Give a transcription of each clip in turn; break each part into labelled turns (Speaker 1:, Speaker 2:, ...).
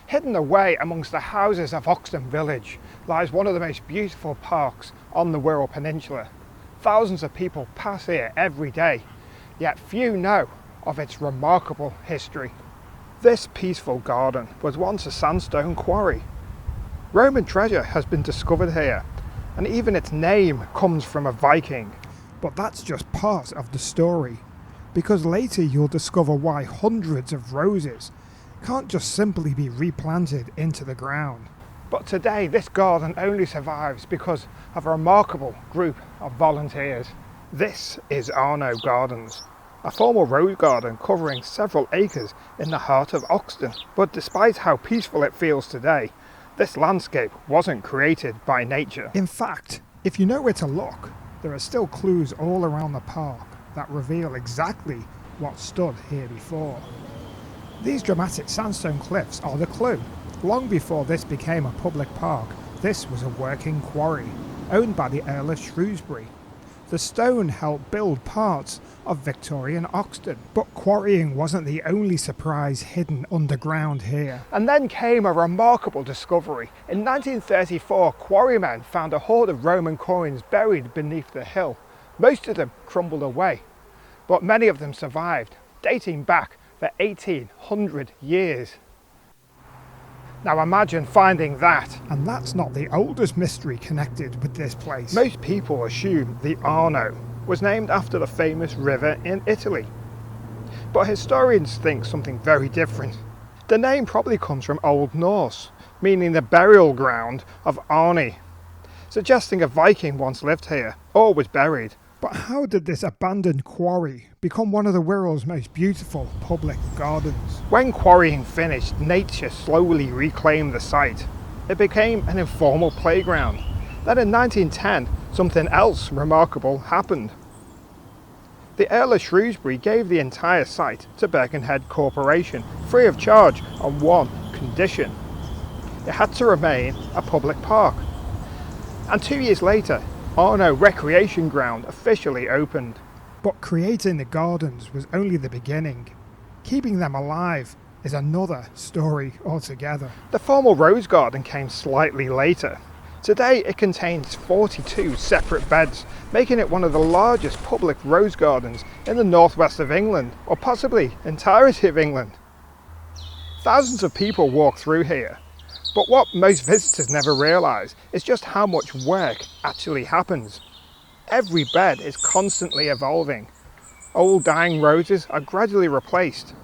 Speaker 1: Hidden away amongst the houses of Oxton village lies one of the most beautiful parks on the Wirral Peninsula. Thousands of people pass here every day, yet few know of its remarkable history. This peaceful garden was once a sandstone quarry. Roman treasure has been discovered here, and even its name comes from a Viking. But that's just part of the story, because later you'll discover why hundreds of roses can't just simply be replanted into the ground. But today this garden only survives because of a remarkable group of volunteers. This is Arno Gardens, a former rose garden covering several acres in the heart of Oxton. But despite how peaceful it feels today, this landscape wasn't created by nature. In fact, if you know where to look, there are still clues all around the park that reveal exactly what stood here before. These dramatic sandstone cliffs are the clue. Long before this became a public park, this was a working quarry, owned by the Earl of Shrewsbury. The stone helped build parts of Victorian Oxton, but quarrying wasn't the only surprise hidden underground here. And then came a remarkable discovery. In 1934, quarrymen found a hoard of Roman coins buried beneath the hill. Most of them crumbled away, but many of them survived, dating back for 1800 years. Now imagine finding that. And that's not the oldest mystery connected with this place. Most people assume the Arno was named after the famous river in Italy, but historians think something very different. The name probably comes from Old Norse, meaning the burial ground of Arni, suggesting a Viking once lived here or was buried. But how did this abandoned quarry become one of the Wirral's most beautiful public gardens? When quarrying finished, nature slowly reclaimed the site. It became an informal playground. Then in 1910, something else remarkable happened. The Earl of Shrewsbury gave the entire site to Birkenhead Corporation, free of charge, on one condition. It had to remain a public park. And 2 years later, Arno Recreation Ground officially opened. But creating the gardens was only the beginning. Keeping them alive is another story altogether. The formal rose garden came slightly later. Today it contains 42 separate beds, making it one of the largest public rose gardens in the northwest of England, or possibly entirety of England. Thousands of people walk through here. But what most visitors never realise is just how much work actually happens. Every bed is constantly evolving. Old dying roses are gradually replaced,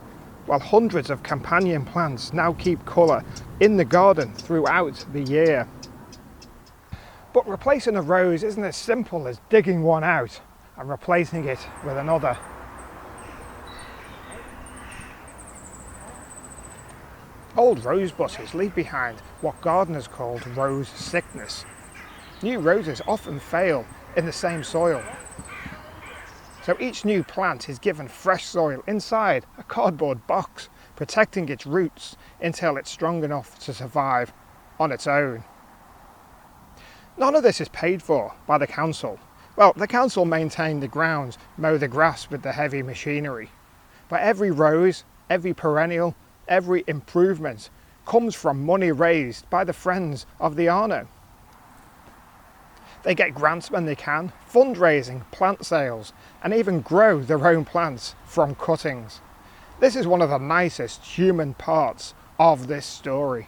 Speaker 1: while hundreds of companion plants now keep colour in the garden throughout the year. But replacing a rose isn't as simple as digging one out and replacing it with another. Old rose bushes leave behind what gardeners called rose sickness. New roses often fail in the same soil. So each new plant is given fresh soil inside a cardboard box, protecting its roots until it's strong enough to survive on its own. None of this is paid for by the council. Well, the council maintain the grounds, mow the grass with the heavy machinery. But every rose, every perennial, every improvement comes from money raised by the friends of the Arno. They get grants when they can, fundraising, plant sales, and even grow their own plants from cuttings. This is one of the nicest human parts of this story.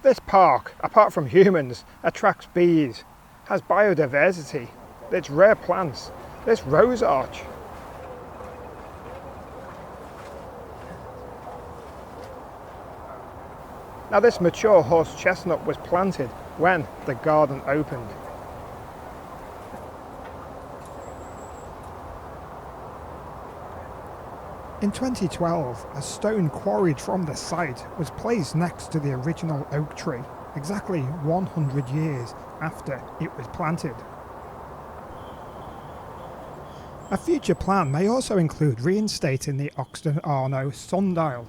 Speaker 1: This park, apart from humans, attracts bees, has biodiversity, its rare plants, this rose arch. Now this mature horse chestnut was planted when the garden opened. In 2012, a stone quarried from the site was placed next to the original oak tree, exactly 100 years after it was planted. A future plan may also include reinstating the Oxton Arno sundial,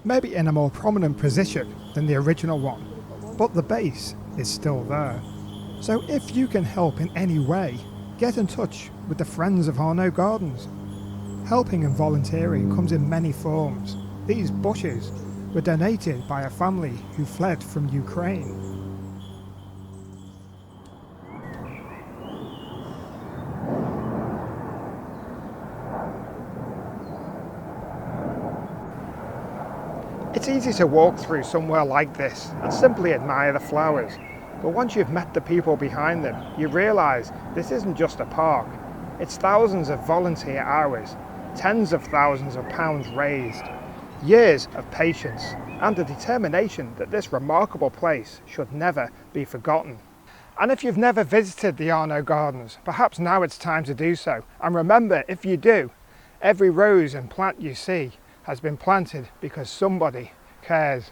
Speaker 1: maybe in a more prominent position than the original one, but the base is still there. So if you can help in any way, get in touch with the Friends of Arno Gardens. Helping and volunteering comes in many forms. These bushes were donated by a family who fled from Ukraine. It's easy to walk through somewhere like this and simply admire the flowers, but once you've met the people behind them, you realise this isn't just a park. It's thousands of volunteer hours, tens of thousands of pounds raised, years of patience, and a determination that this remarkable place should never be forgotten. And if you've never visited the Arno Gardens, perhaps now it's time to do so. And remember, if you do, every rose and plant you see has been planted because somebody cares.